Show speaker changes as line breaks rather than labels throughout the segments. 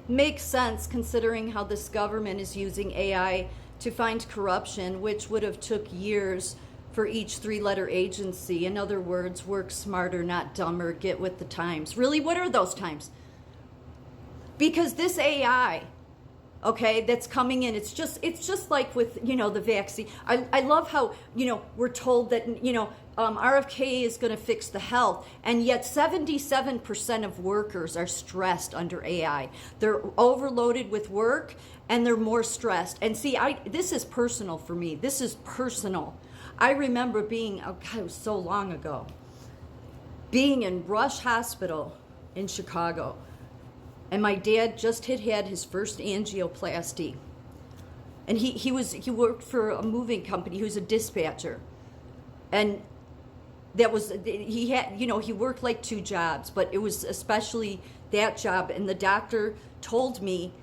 Makes sense considering how this government is using AI to find corruption, which would have took years for each three-letter agency. In other words, work smarter, not dumber, get with the times. Really, what are those times? Because this AI, okay, that's coming in, it's just like with, the vaccine. I love how, we're told that, RFK is going to fix the health, and yet 77% of workers are stressed under AI. They're overloaded with work, and they're more stressed. And see, this is personal for me. This is personal. I remember being, oh God, it was so long ago, being in Rush Hospital in Chicago, and my dad just had his first angioplasty. And he worked for a moving company. He was a dispatcher. And he worked like two jobs, but it was especially that job. And the doctor told me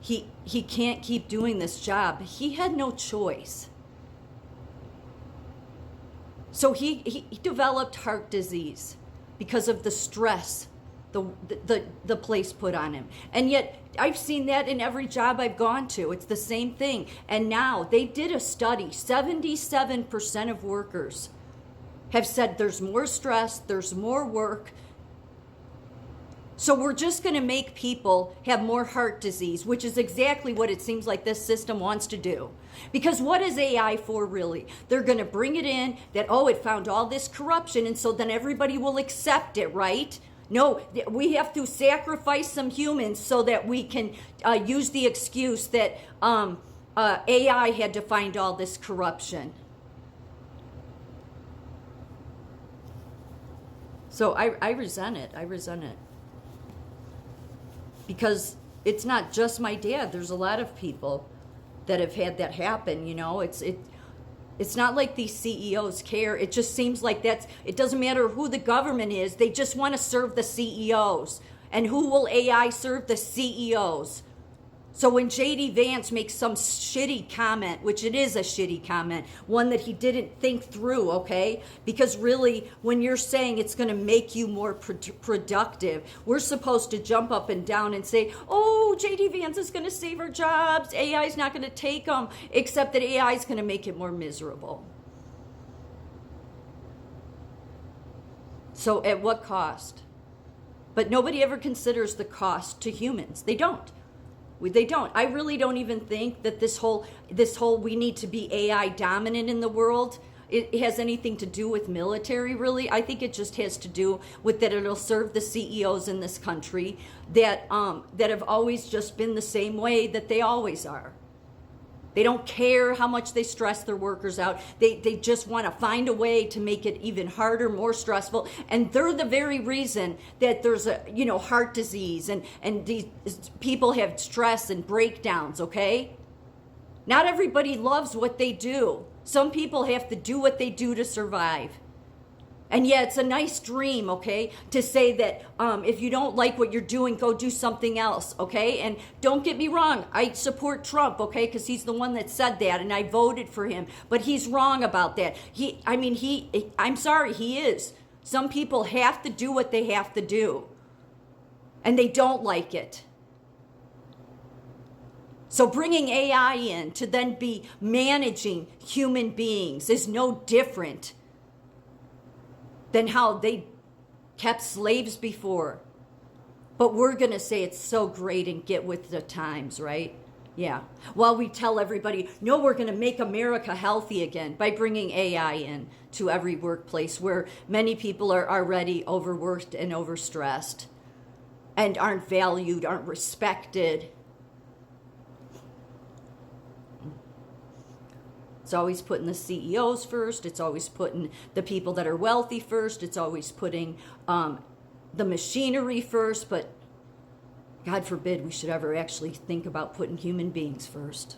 he can't keep doing this job. He had no choice. So he developed heart disease because of the stress the place put on him. And yet I've seen that in every job I've gone to. It's the same thing. And now they did a study. 77% of workers have said there's more stress, there's more work. So we're just going to make people have more heart disease, which is exactly what it seems like this system wants to do. Because what is AI for, really? They're going to bring it in that, it found all this corruption, and so then everybody will accept it, right? No, we have to sacrifice some humans so that we can use the excuse that AI had to find all this corruption. So I resent it. I resent it. Because it's not just my dad. There's a lot of people that have had that happen. It's not like these CEOs care. It just seems like it doesn't matter who the government is. They just want to serve the CEOs. And who will AI serve? The CEOs. So when JD Vance makes some shitty comment, which it is a shitty comment, one that he didn't think through, okay? Because really, when you're saying it's going to make you more productive, we're supposed to jump up and down and say, JD Vance is going to save our jobs. AI is not going to take them, except that AI is going to make it more miserable. So at what cost? But nobody ever considers the cost to humans. They don't. They don't. I really don't even think that this whole we need to be AI dominant in the world, it has anything to do with military, really. I think it just has to do with that it'll serve the CEOs in this country that have always just been the same way that they always are. They don't care how much they stress their workers out. They just want to find a way to make it even harder, more stressful. And they're the very reason that there's heart disease and these people have stress and breakdowns, okay? Not everybody loves what they do. Some people have to do what they do to survive. And yeah, it's a nice dream, okay, to say that if you don't like what you're doing, go do something else, okay? And don't get me wrong, I support Trump, okay, because he's the one that said that, and I voted for him. But he's wrong about that. I'm sorry, he is. Some people have to do what they have to do, and they don't like it. So bringing AI in to then be managing human beings is no different than how they kept slaves before. But we're going to say it's so great and get with the times, right? Yeah. While we tell everybody, no, we're going to make America healthy again by bringing AI in to every workplace where many people are already overworked and overstressed and aren't valued, aren't respected. It's always putting the CEOs first. It's always putting the people that are wealthy first. It's always putting the machinery first. But God forbid we should ever actually think about putting human beings first.